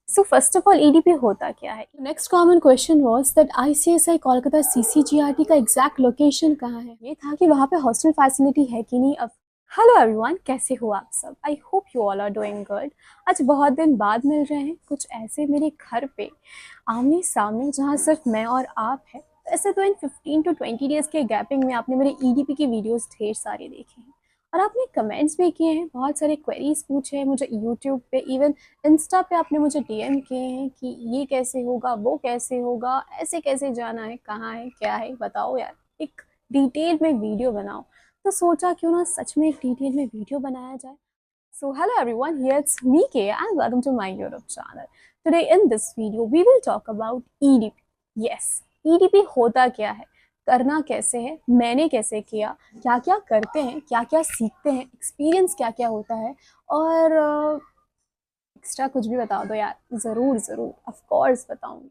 So first of all, EDP होता क्या है? Next common question was that ICSI Kolkata CCGRT का एग्जैक्ट लोकेशन कहाँ है? ये था कि वहाँ पे हॉस्टल फैसिलिटी है कि नहीं। अब हेलो एवरीवन, कैसे हो आप सब? I hope you all are doing good. आज बहुत दिन बाद मिल रहे हैं, कुछ ऐसे मेरे घर पे आमने सामने जहाँ सिर्फ मैं और आप है। ऐसे तो इन 15 to 20 डेज़ के गैपिंग में आपने मेरे EDP की वीडियोस ढेर सारे देखे हैं और आपने कमेंट्स भी किए हैं, बहुत सारे क्वेरीज पूछे हैं मुझे यूट्यूब पे, इवन इंस्टा पे आपने मुझे DM किए हैं कि ये कैसे होगा, वो कैसे होगा, ऐसे कैसे जाना है, कहाँ है, क्या है, बताओ यार, एक डिटेल में वीडियो बनाओ। तो सोचा क्यों ना सच में एक डिटेल में वीडियो बनाया जाए। So hello everyone, here it's me Kaya and welcome to my YouTube channel. Today in this video we will talk about EDP. Yes, EDP होता क्या है, करना कैसे है, मैंने कैसे किया, क्या क्या करते हैं, क्या क्या सीखते हैं, एक्सपीरियंस क्या क्या होता है और एक्स्ट्रा कुछ भी बता दो यार, ज़रूर ज़रूर ऑफ कोर्स बताऊंगी।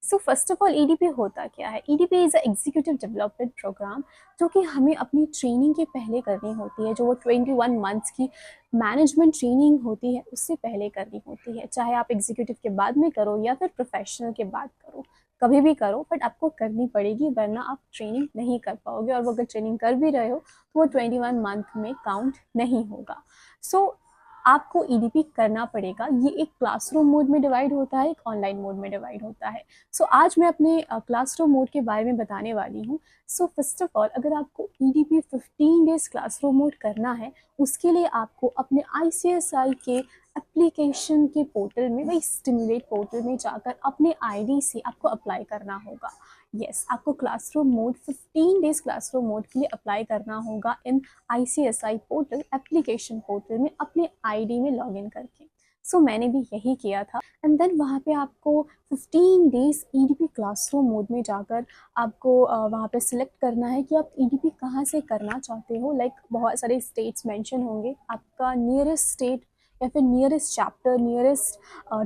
So first of all, EDP होता क्या है? EDP is a executive development programme जो कि हमें अपनी ट्रेनिंग के पहले करनी होती है। जो वो 21 मंथ्स की मैनेजमेंट ट्रेनिंग होती है उससे पहले करनी होती है। चाहे आप एग्जीक्यूटिव के बाद में करो या फिर प्रोफेशनल के बाद करो, कभी भी करो, बट आपको करनी पड़ेगी, वरना आप ट्रेनिंग नहीं कर पाओगे। और वो अगर ट्रेनिंग कर भी रहे हो तो वो 21 मंथ में काउंट नहीं होगा। सो आपको EDP करना पड़ेगा। ये एक क्लासरूम मोड में डिवाइड होता है, एक ऑनलाइन मोड में डिवाइड होता है। सो आज मैं अपने क्लासरूम मोड के बारे में बताने वाली हूँ। सो फर्स्ट ऑफ ऑल, अगर आपको EDP 15 डेज क्लासरूम मोड करना है, उसके लिए आपको अपने ICSI के एप्लीकेशन के पोर्टल में, वही स्टिमुलेट पोर्टल में जाकर अपने ID से आपको अप्लाई करना होगा। यस, आपको classroom mode 15 days classroom mode के लिए अप्लाई करना होगा इन ICSI पोर्टल, एप्लीकेशन पोर्टल में, अपने ID में लॉगिन करके। सो मैंने भी यही किया था। एंड देन वहाँ पे आपको 15 डेज EDP क्लासरूम मोड में जाकर आपको वहाँ पे सिलेक्ट करना है कि आप EDP कहाँ से करना चाहते हो। लाइक बहुत सारे स्टेट्स मेंशन होंगे, आपका नियरेस्ट स्टेट या फिर nearest chapter, nearest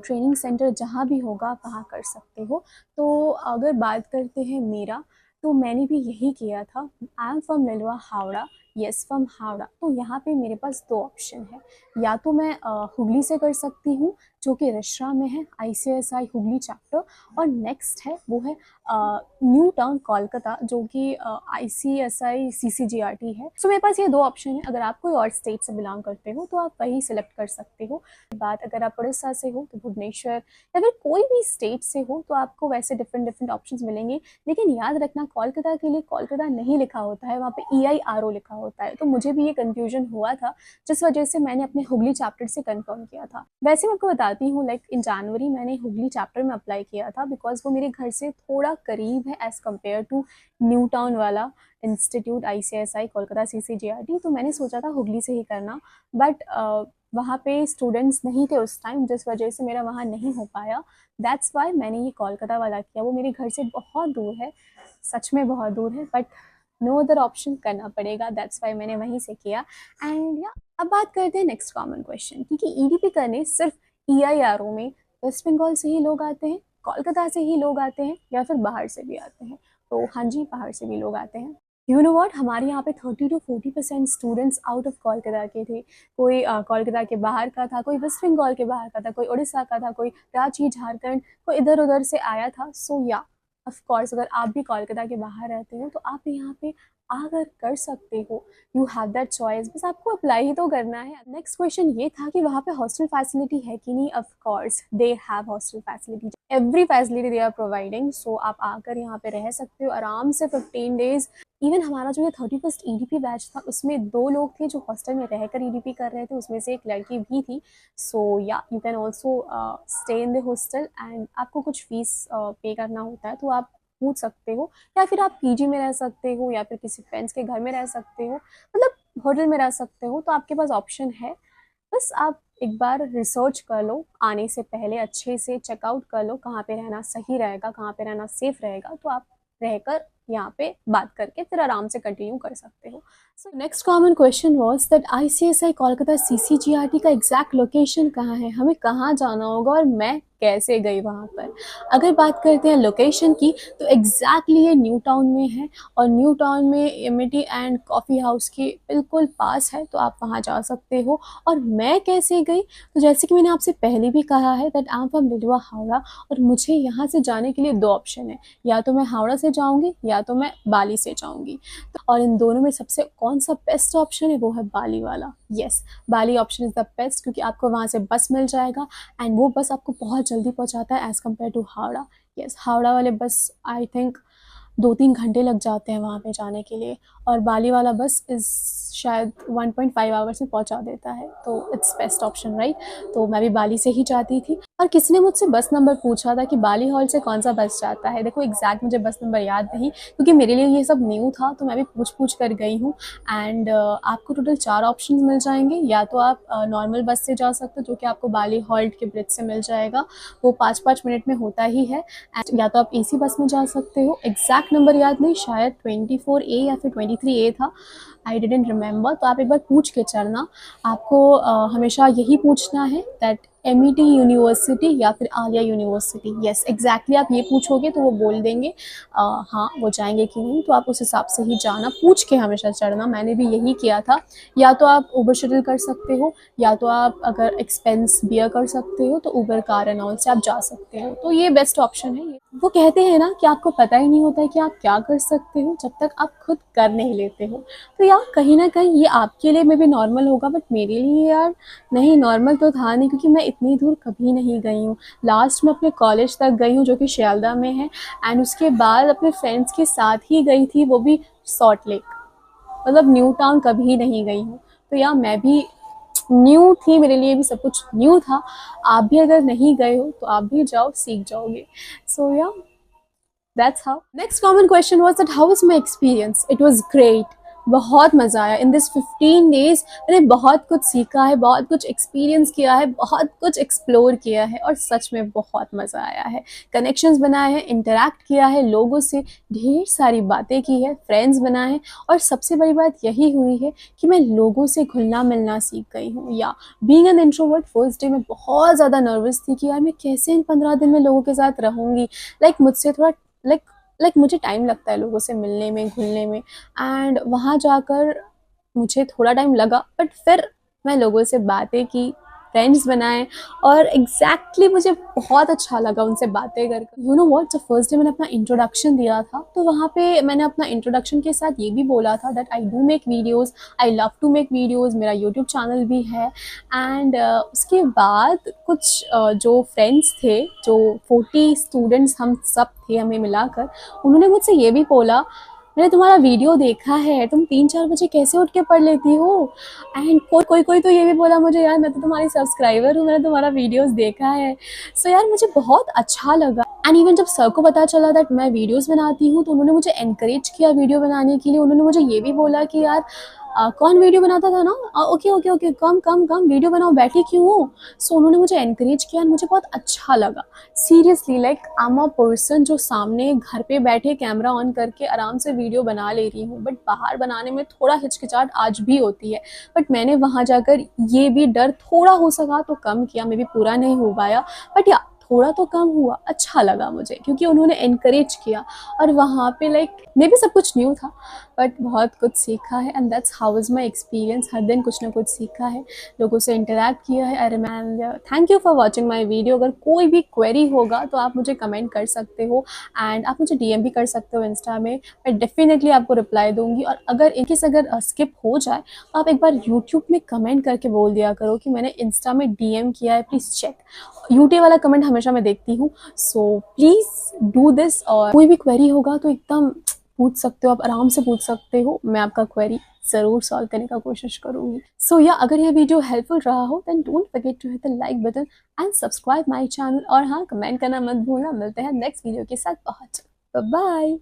training centre जहाँ भी होगा आप वहाँ कर सकते हो। तो अगर बात करते हैं मेरा, तो मैंने भी यही किया था। I am from Liluah Howrah, yes from Howrah. तो यहाँ पे मेरे पास दो ऑप्शन है, या तो मैं हुगली से कर सकती हूँ जो कि रिश्रा में है, ICSI हुगली चैप्टर, और नेक्स्ट है वो है न्यू टाउन कोलकाता जो कि ICSI CCGRT है। सो मेरे पास ये दो ऑप्शन है। अगर आप कोई और स्टेट से बिलोंग करते हो तो आप वही सिलेक्ट कर सकते हो। बात अगर आप उड़ीसा से हो तो भुवनेश्वर, या फिर कोई भी स्टेट से हो तो आपको वैसे डिफरेंट डिफरेंट ऑप्शंस मिलेंगे। लेकिन याद रखना, कोलकाता के लिए कोलकाता नहीं लिखा होता है, वहाँ पे EIRO लिखा होता है। तो मुझे भी ये कन्फ्यूजन हुआ था, जिस वजह से मैंने अपने हुगली चैप्टर से कंफर्म किया था। वैसे मैं आपको बताती हूँ, लाइक इन जनवरी मैंने हुगली चैप्टर में अप्लाई किया था, बिकॉज वो मेरे घर से थोड़ा करीब है as compare to new town वाला इंस्टीट्यूट ICSI कोलकाता CCGRT। तो मैंने सोचा था हुगली से ही करना, बट वहाँ पे स्टूडेंट्स नहीं थे उस टाइम, जिस वजह से मेरा वहाँ नहीं हो पाया। दैट्स वाई मैंने ये कोलकाता वाला किया। वो मेरे घर से बहुत दूर है, सच में बहुत दूर है, बट नो अदर ऑप्शन, करना पड़ेगा। दैट्स वाई मैंने वहीं से किया। एंड या अब बात करते हैं नेक्स्ट कॉमन क्वेश्चन की कि EDP करने सिर्फ EIRO में वेस्ट बंगाल से ही लोग आते हैं, कोलकाता से ही लोग आते हैं, या फिर बाहर से भी आते हैं? तो हाँ जी, बाहर से भी लोग आते हैं। यू नो वॉट, हमारे यहाँ पे 30 to 40% students out of Kolkata के थे। कोई कोलकाता के बाहर का था, कोई वेस्ट बंगाल के बाहर का था, कोई उड़ीसा का था, कोई रांची झारखंड, कोई इधर उधर से आया था। सो या ऑफ कोर्स, अगर आप भी कोलकाता के बाहर रहते हो तो आप यहाँ पे आकर कर सकते हो। यू हैव दैट चॉइस, बस आपको अप्लाई ही तो करना है। नेक्स्ट क्वेश्चन ये था कि वहाँ पे हॉस्टल फैसिलिटी है कि नहीं। Of course they have hostel facility, every facility they are providing. So आप आकर यहाँ पे रह सकते हो आराम से 15 डेज। इवन हमारा जो ये 31st EDP बैच था, उसमें 2 लोग थे जो हॉस्टल में रहकर EDP कर रहे थे, उसमें से एक लड़की भी थी। सो या you can also stay in the hostel and आपको कुछ फीस पे करना होता है तो आप पूछ सकते हो, या फिर आप PG में रह सकते हो, या फिर किसी फ्रेंड्स के घर में रह सकते हो, मतलब होटल में रह सकते हो। तो आपके पास ऑप्शन है, बस आप एक बार रिसर्च कर लो, आने से पहले अच्छे से चेकआउट कर लो कहाँ पे रहना सही रहेगा, कहाँ पे रहना सेफ रहेगा। तो आप रहकर यहाँ पे बात करके फिर आराम से कंटिन्यू कर सकते हो। So next common question was that ICSI Kolkata CCGRT का एग्जैक्ट लोकेशन कहाँ है, हमें कहाँ जाना होगा और मैं कैसे गई वहाँ पर। अगर बात करते हैं लोकेशन की, तो एग्जैक्टली ये न्यू टाउन में है और न्यू टाउन में एमिटी एंड कॉफ़ी हाउस के बिल्कुल पास है, तो आप वहाँ जा सकते हो। और मैं कैसे गई, तो जैसे कि मैंने आपसे पहले भी कहा है that I am from Liluah Howrah, और मुझे यहाँ से जाने के लिए 2 ऑप्शन है, या तो मैं हावड़ा से जाऊँगी या तो मैं बाली से जाऊँगी। और इन दोनों में सबसे कौन सा बेस्ट ऑप्शन है, वो है बाली वाला। Yes, Bali option is the best, क्योंकि आपको वहाँ से बस मिल जाएगा एंड वो बस आपको बहुत जल्दी पहुँचाता है as compare to Howrah. Yes, Howrah वाले बस आई थिंक 2-3 घंटे लग जाते हैं वहाँ पे जाने के लिए, और बाली वाला बस इज़ शायद 1.5 आवर्स में पहुँचा देता है, तो इट्स बेस्ट ऑप्शन राइट। तो मैं भी बाली से ही जाती थी। और किसी ने मुझसे बस नंबर पूछा था कि बाली हॉल से कौन सा बस जाता है। देखो एग्जैक्ट मुझे बस नंबर याद नहीं, क्योंकि मेरे लिए ये सब न्यू था, तो मैं भी पूछ कर गई हूँ। एंड आपको टोटल 4 ऑप्शन मिल जाएंगे। या तो आप नॉर्मल बस से जा सकते हो, जो कि आपको बाली हॉल्ट के ब्रिज से मिल जाएगा, वो 5-5 मिनट में होता ही है। एंड या तो आप AC बस में जा सकते हो। एग्जैक्ट नंबर याद नहीं, शायद 24A या फिर 23A था, आई डिडेंट रिमेंबर। तो आप एक बार पूछ के चलना। आपको हमेशा यही पूछना है दैट MET यूनिवर्सिटी या फिर आलिया यूनिवर्सिटी। यस, एग्जैक्टली आप ये पूछोगे तो वो बोल देंगे हाँ वो जाएंगे कि नहीं, तो आप उस हिसाब से ही जाना, पूछ के हमेशा चढ़ना। मैंने भी यही किया था। या तो आप उबर शटल कर सकते हो, या तो आप अगर एक्सपेंस बियर कर सकते हो तो उबर कार एंड ऑल से आप जा सकते हो। तो ये बेस्ट ऑप्शन है। वो कहते हैं ना कि आपको पता ही नहीं होता है कि आप क्या कर सकते हो जब तक आप खुद कर नहीं लेते हो। तो यार कहीं ना कहीं ये आपके लिए मे भी नॉर्मल होगा, बट मेरे लिए यार नहीं नॉर्मल तो था नहीं, क्योंकि मैं इतनी दूर कभी नहीं गई हूँ। लास्ट में अपने कॉलेज तक गई हूँ, जो कि शियालदा में है, एंड उसके बाद अपने फ्रेंड्स के साथ ही गई थी, वो भी सॉल्ट लेक। मतलब न्यू टाउन कभी नहीं गई हूँ। तो यार मैं भी न्यू थी, मेरे लिए भी सब कुछ न्यू था। आप भी अगर नहीं गए हो तो आप भी जाओ, सीख जाओगे। सो या That's how. Next common question was that how was my experience? It was great. बहुत मज़ा आया। इन दिस 15 डेज मैंने बहुत कुछ सीखा है, बहुत कुछ एक्सपीरियंस किया है, बहुत कुछ एक्सप्लोर किया है, और सच में बहुत मज़ा आया है। कनेक्शंस बनाए हैं, इंटरेक्ट किया है लोगों से, ढेर सारी बातें की है, फ्रेंड्स बनाए हैं, और सबसे बड़ी बात यही हुई है कि मैं लोगों से घुलना मिलना सीख गई हूँ। या being an introvert, first day में बहुत ज़्यादा नर्वस थी कि यार मैं कैसे इन 15 दिन में लोगों के साथ रहूँगी। मुझसे थोड़ा मुझे टाइम लगता है लोगों से मिलने में, घुलने में, एंड वहाँ जाकर मुझे थोड़ा टाइम लगा, बट फिर मैं लोगों से बातें की, फ्रेंड्स बनाए, और एग्जैक्टली मुझे बहुत अच्छा लगा उनसे बातें कर। यू नो व्हाट, जब फर्स्ट डे मैंने अपना इंट्रोडक्शन दिया था, तो वहाँ पे मैंने अपना इंट्रोडक्शन के साथ ये भी बोला था that I do make videos, I love to make videos, मेरा यूट्यूब चैनल भी है। एंड उसके बाद कुछ जो फ्रेंड्स थे, जो 40 स्टूडेंट्स हम सब थे हमें मिलाकर, उन्होंने मुझसे ये भी बोला, मैंने तुम्हारा वीडियो देखा है, तुम 3-4 बजे कैसे उठ के पढ़ लेती हो। एंड कोई तो ये भी बोला मुझे, यार मैं तो तुम्हारी सब्सक्राइबर हूँ, मैंने तुम्हारा वीडियोस देखा है। सो यार मुझे बहुत अच्छा लगा। एंड इवन जब सर को पता चला दैट मैं वीडियोस बनाती हूँ, तो उन्होंने मुझे एनकरेज किया वीडियो बनाने के लिए। उन्होंने मुझे ये भी बोला कि यार कौन वीडियो बनाता था ना, ओके कम वीडियो बनाओ, बैठी क्यों हो। सो उन्होंने मुझे एनकरेज किया, मुझे बहुत अच्छा लगा। Seriously I am a person जो सामने घर पे बैठे कैमरा ऑन करके आराम से वीडियो बना ले रही हूँ, बट बाहर बनाने में थोड़ा हिचकिचाहट आज भी होती है। बट मैंने वहाँ जाकर ये भी डर थोड़ा हो सका तो कम किया, मे भी पूरा नहीं हो पाया, बट या थोड़ा तो कम हुआ। अच्छा लगा मुझे, क्योंकि उन्होंने एनकरेज किया, और वहाँ पे मे भी सब कुछ न्यू था, बट बहुत कुछ सीखा है। And that's how is my experience. हर दिन कुछ ना कुछ सीखा है, लोगों से इंटरेक्ट किया है। And thank you for watching my video. अगर कोई भी क्वेरी होगा तो आप मुझे कमेंट कर सकते हो, एंड आप मुझे DM भी कर सकते हो इंस्टा में, मैं डेफिनेटली आपको रिप्लाई दूंगी। और अगर इनकेस अगर स्किप हो जाए तो आप एक बार यूट्यूब में कमेंट करके बोल दिया करो कि मैंने इंस्टा में DM किया है, प्लीज़ चेक। यूट्यूब वाला कमेंट हमेशा मैं देखती हूँ, सो प्लीज़ डू दिस। और कोई भी क्वेरी होगा तो एकदम पूछ सकते हो, आप आराम से पूछ सकते हो, मैं आपका क्वेरी ज़रूर सॉल्व करने का कोशिश करूँगी। सो या अगर यह वीडियो हेल्पफुल रहा हो then don't forget to hit the like button and subscribe my channel. और हाँ, कमेंट करना मत भूलना। मिलते हैं नेक्स्ट वीडियो के साथ बहुत जल्द। बाय।